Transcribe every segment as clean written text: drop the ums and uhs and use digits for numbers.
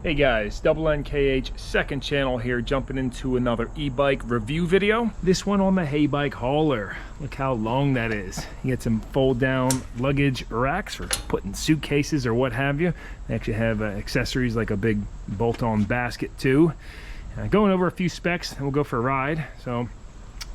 Hey guys, NNKH second channel here, jumping into another e-bike review video. This one on the HEYBIKE Hauler. Look how long that is. You get some fold down luggage racks for putting suitcases or what have you. They actually have accessories like a big bolt-on basket too. Going over a few specs and we'll go for a ride. So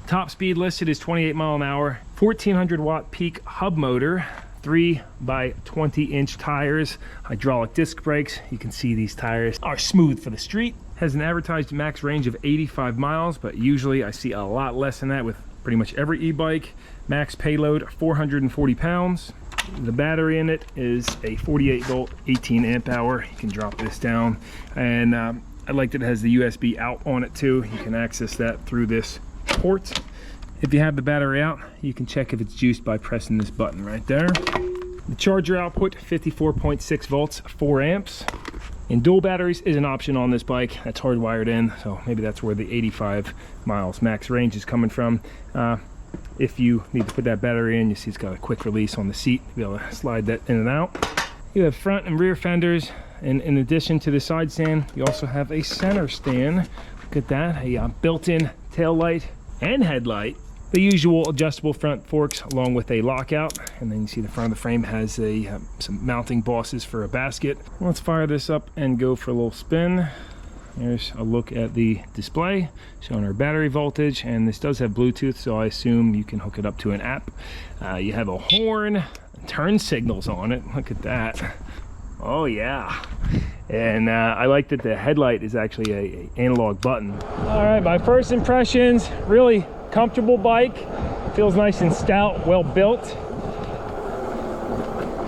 top speed listed is 28 mile an hour, 1400 watt peak hub motor, 3 by 20 inch tires, hydraulic disc brakes. You can see these tires are smooth for the street. Has an advertised max range of 85 miles, but usually I see a lot less than that with pretty much every e-bike. Max payload 440 pounds. The battery in it is a 48 volt 18 amp hour. You can drop this down, and I like that it has the USB out on it too. You can access that through this port. If you have the battery out, you can check if it's juiced by pressing this button right there. The charger output, 54.6 volts, 4 amps. And dual batteries is an option on this bike. That's hardwired in, so maybe that's where the 85 miles max range is coming from. If you need to put that battery in, you see it's got a quick release on the seat to be able to slide that in and out. You have front and rear fenders, and in addition to the side stand, you also have a center stand. Look at that, a built-in tail light and headlight. The usual adjustable front forks along with a lockout, and then you see the front of the frame has some mounting bosses for a basket. Let's fire this up and go for a little spin. There's a look at the display showing our battery voltage, and this does have Bluetooth, so I assume you can hook it up to an app. You have a horn, turn signals on it. Look at that. Oh yeah. And I like that the headlight is actually a analog button. All right, my first impressions, really comfortable bike. Feels nice and stout, well built.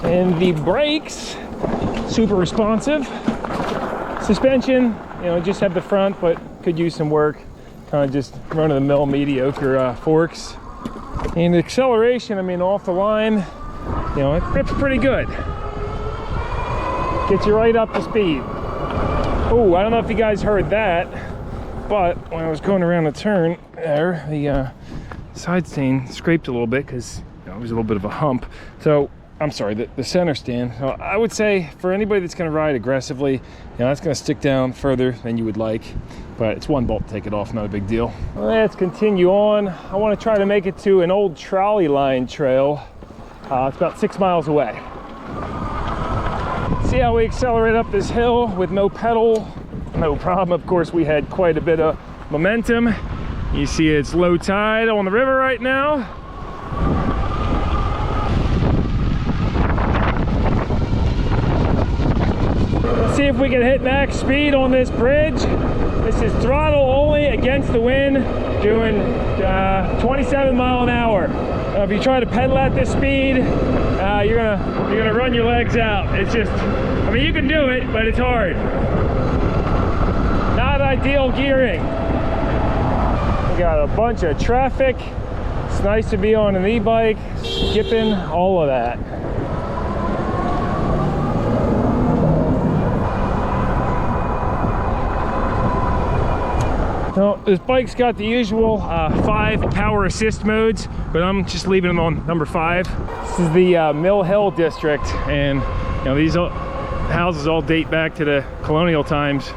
And the brakes, super responsive. Suspension, you know, just have the front, but could use some work. Kind of just run-of-the-mill mediocre forks. And the acceleration, I mean, off the line, you know, it grips pretty good. Gets you right up to speed. Oh, I don't know if you guys heard that, but when I was going around the turn there, the side stand scraped a little bit because there was a little bit of a hump. So, I'm sorry, the center stand. So I would say for anybody that's going to ride aggressively, you know, that's going to stick down further than you would like, but it's one bolt to take it off, not a big deal. Let's continue on. I want to try to make it to an old trolley line trail. It's about 6 miles away. See how we accelerate up this hill with no pedal, no problem. Of course, we had quite a bit of momentum. You see it's low tide on the river right now. Let's see if we can hit max speed on this bridge. This is throttle only against the wind, doing 27 mile an hour. If you try to pedal at this speed, you're gonna run your legs out. It's just, I mean, you can do it, but it's hard. Not ideal gearing. We got a bunch of traffic. It's nice to be on an e-bike, skipping, all of that. So this bike's got the usual 5 power assist modes, but I'm just leaving it on number 5. This is the Mill Hill district, and you know, these houses all date back to the colonial times.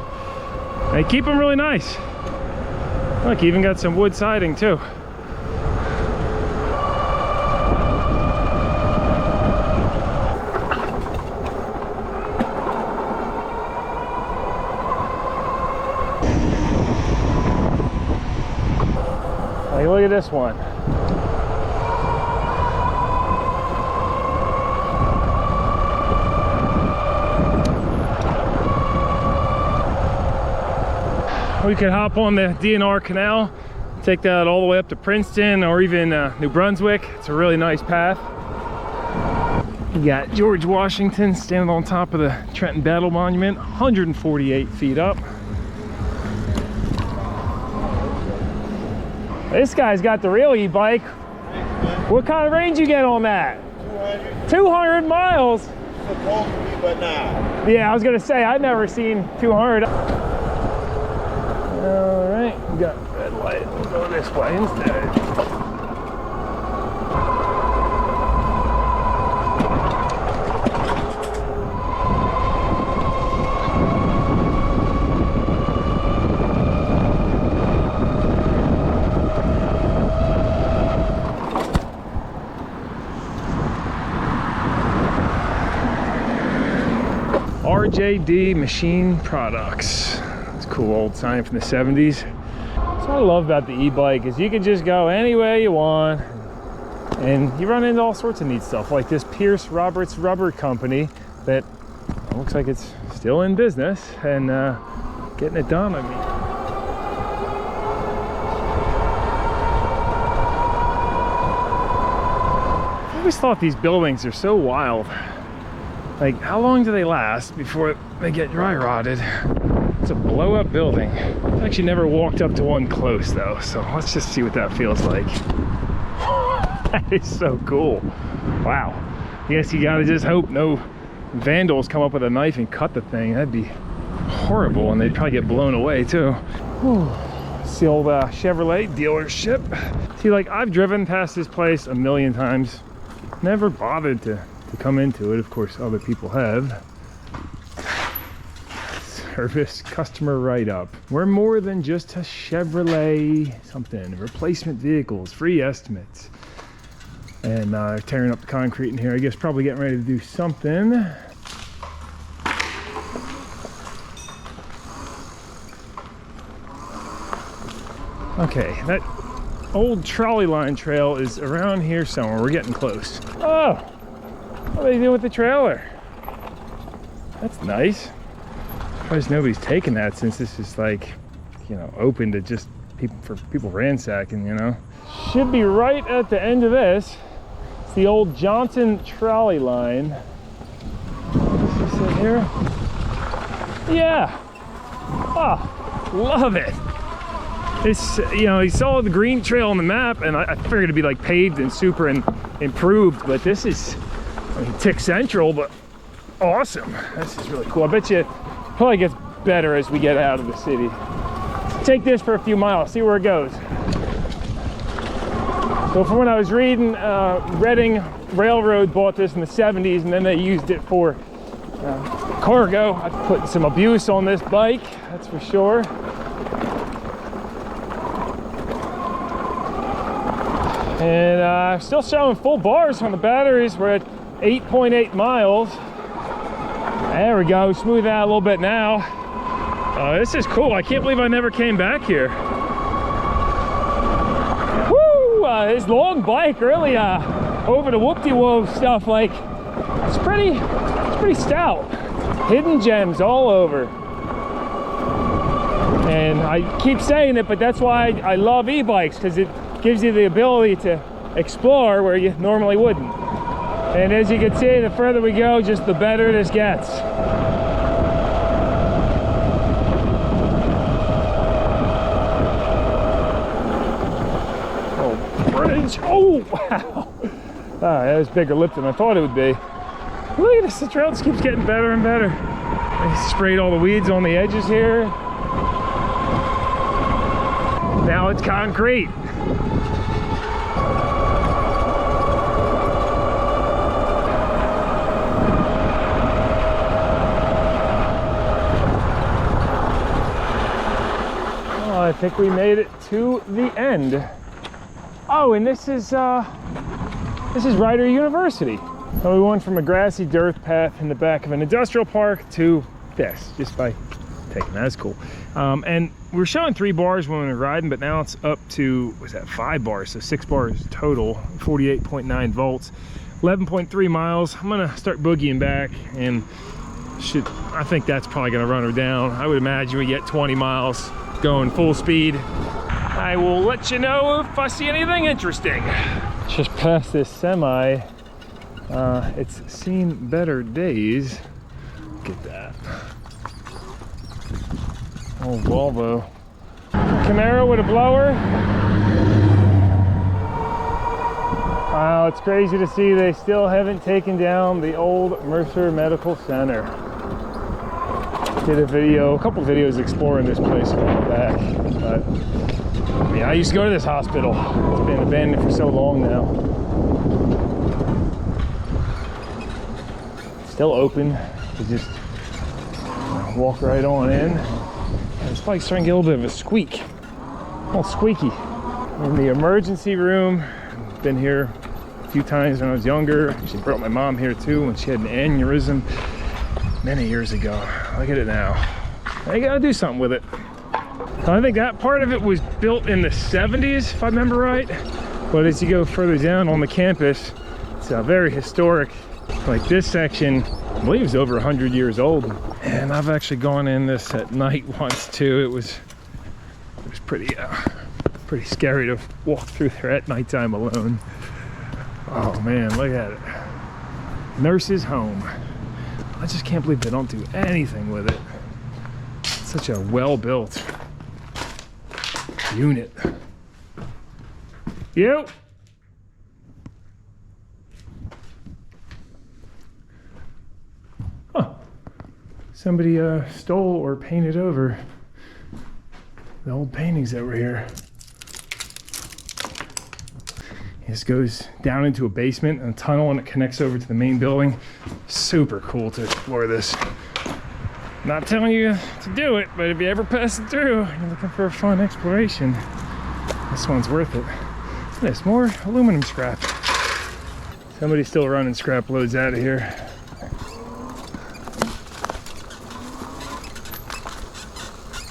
They keep them really nice. Look, you even got some wood siding too. Hey, look at this one. We could hop on the DNR canal, take that all the way up to Princeton or even New Brunswick. It's a really nice path. You got George Washington standing on top of the Trenton Battle Monument, 148 feet up. This guy's got the real e-bike. What kind of range you get on that? 200. 200 miles? Supposed to be, but nah. Yeah, I was gonna say, I've never seen 200. All right, we got red light. We'll go this way instead. RJD Machine Products. It's a cool old sign from the 70s. So what I love about the e-bike is you can just go any way you want, and you run into all sorts of neat stuff, like this Pierce Roberts Rubber Company that looks like it's still in business and getting it done. I mean, I always thought these buildings are so wild. Like, how long do they last before they get dry rotted? It's a blow up building. I've actually never walked up to one close though, so let's just see what that feels like. That is so cool. Wow. I guess you gotta just hope no vandals come up with a knife and cut the thing. That'd be horrible, and they'd probably get blown away too. Whew. It's the old Chevrolet dealership. See, like, I've driven past this place a million times. Never bothered to come into it. Of course, other people have. Service customer write-up. We're more than just a Chevrolet something. Replacement vehicles, free estimates. And they're tearing up the concrete in here. I guess probably getting ready to do something. Okay, that old trolley line trail is around here somewhere. We're getting close. Oh, what are they doing with the trailer? That's nice. Surprised nobody's taken that, since this is, like, you know, open to just people ransacking, you know. Should be right at the end of this. It's the old Johnson trolley line. Is this it here? Yeah. Oh, love it. It's, you know, you saw the green trail on the map, and I figured it'd be like paved and super and improved, but this is, I mean, Tick Central, but awesome. This is really cool. I bet you probably gets better as we get out of the city. Take this for a few miles, see where it goes. So from what I was reading, Reading Railroad bought this in the 70s, and then they used it for cargo. I've put some abuse on this bike, that's for sure. And still showing full bars on the batteries. We're at 8.8 miles. There we go, smooth out a little bit now. This is cool. I can't believe I never came back here. Woo! This long bike really over the whoop-de-whoop stuff, like, it's pretty stout. Hidden gems all over. And I keep saying it, but that's why I love e-bikes, because it gives you the ability to explore where you normally wouldn't. And as you can see, the further we go, just the better this gets. Oh, bridge! Oh, wow! That was bigger lip than I thought it would be. Look at this, the trail just keeps getting better and better. I sprayed all the weeds on the edges here. Now it's concrete. I think we made it to the end. Oh, and this is Rider University. So we went from a grassy dirt path in the back of an industrial park to this, just by taking that. That's cool. And we were showing 3 bars when we were riding, but now it's up to, what's that, 5 bars, so 6 bars total, 48.9 volts, 11.3 miles. I'm gonna start boogieing back, and I think that's probably gonna run her down. I would imagine we get 20 miles going full speed. I will let you know if I see anything interesting. Just past this semi. It's seen better days. Look at that. Oh, Volvo. Camaro with a blower. Wow, it's crazy to see they still haven't taken down the old Mercer Medical Center. Did a couple videos exploring this place a while back. But yeah, I used to go to this hospital. It's been abandoned for so long now. Still open. You just walk right on in. This bike's starting to get a little bit of a squeak. A little squeaky. In the emergency room. Been here a few times when I was younger. Actually brought my mom here too when she had an aneurysm. many years ago. Look at it now. They gotta do something with it. I think that part of it was built in the 70s, if I remember right. But as you go further down on the campus, it's very historic. Like this section, I believe is over 100 years old. And I've actually gone in this at night once too. It was pretty scary to walk through there at nighttime alone. Oh man, look at it. Nurse's home. I just can't believe they don't do anything with it. It's such a well-built unit. You. Huh. Somebody stole or painted over the old paintings that were here. This goes down into a basement and a tunnel, and it connects over to the main building. Super cool to explore this. Not telling you to do it, but if you ever pass it through, you're looking for a fun exploration, this one's worth it. There's more aluminum scrap. Somebody's still running scrap loads out of here.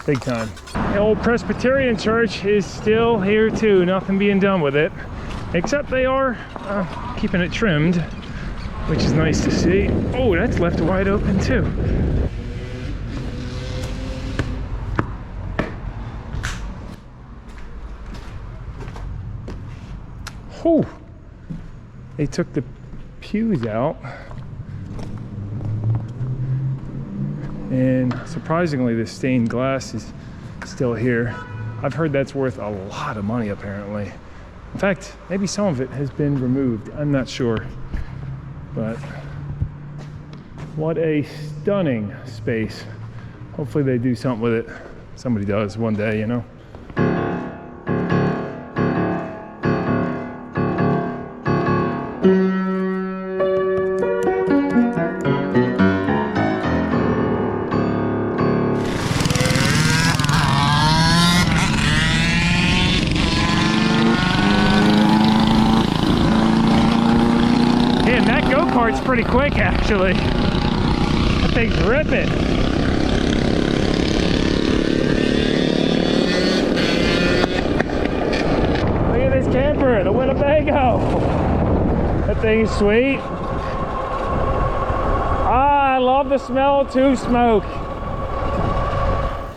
Big time. The old Presbyterian church is still here too. Nothing being done with it. Except they are keeping it trimmed, which is nice to see. Oh, that's left wide open too. Oh, they took the pews out. And surprisingly, the stained glass is still here. I've heard that's worth a lot of money apparently. In fact, maybe some of it has been removed. I'm not sure. But what a stunning space. Hopefully they do something with it. Somebody does one day, you know. It's pretty quick actually. That thing's ripping. Look at this camper, the Winnebago. That thing is sweet. Ah, I love the smell of tube smoke.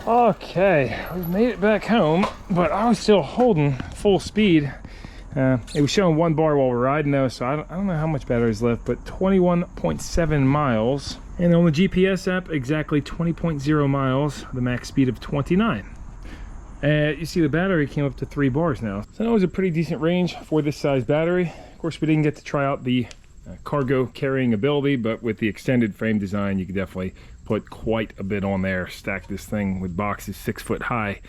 Okay, we've made it back home, but I was still holding full speed. It was showing 1 bar while we're riding though, so I don't know how much battery is left, but 21.7 miles. And on the GPS app, exactly 20.0 miles, the max speed of 29. You see the battery came up to 3 bars now. So that was a pretty decent range for this size battery. Of course, we didn't get to try out the cargo carrying ability, but with the extended frame design, you could definitely put quite a bit on there. Stack this thing with boxes 6 foot high.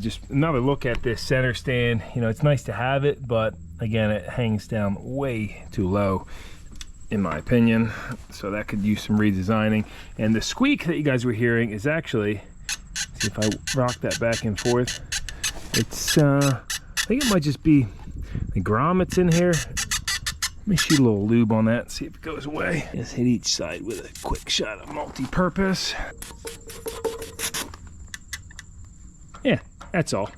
Just another look at this center stand. You know, it's nice to have it, but again, it hangs down way too low in my opinion, so that could use some redesigning. And the squeak that you guys were hearing is actually, see if I rock that back and forth, it's I think it might just be the grommets in here. Let me shoot a little lube on that and see if it goes away. Just hit each side with a quick shot of multi-purpose. Yeah, that's all.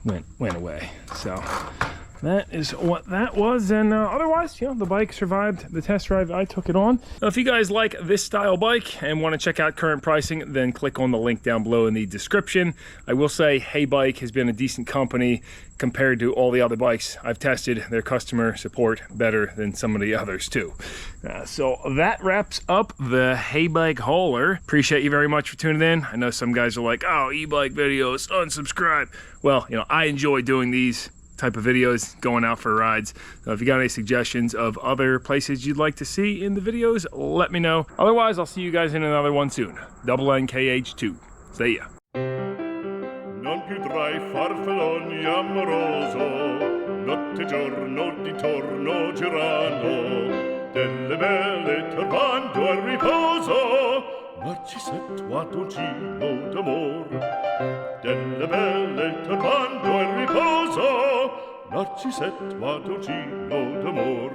Went away. So that is what that was, and otherwise, you know, the bike survived the test drive I took it on. Now, if you guys like this style bike and want to check out current pricing, then click on the link down below in the description. I will say HEYBIKE has been a decent company compared to all the other bikes I've tested. Their customer support better than some of the others too. So that wraps up the HEYBIKE Hauler. Appreciate you very much for tuning in. I know some guys are like, oh, e-bike videos, unsubscribe. Well, you know, I enjoy doing these type of videos, going out for rides. So if you got any suggestions of other places you'd like to see in the videos, let me know. Otherwise, I'll see you guys in another one soon. NNKH 2. See ya. Non più tra i farfalloni amoroso, notte e giorno di torno girano, delle belle turbando al riposo, Narcisetto Adolgino d'amor. Delle belle turbando al riposo, Narcisetto Adolgino d'amor.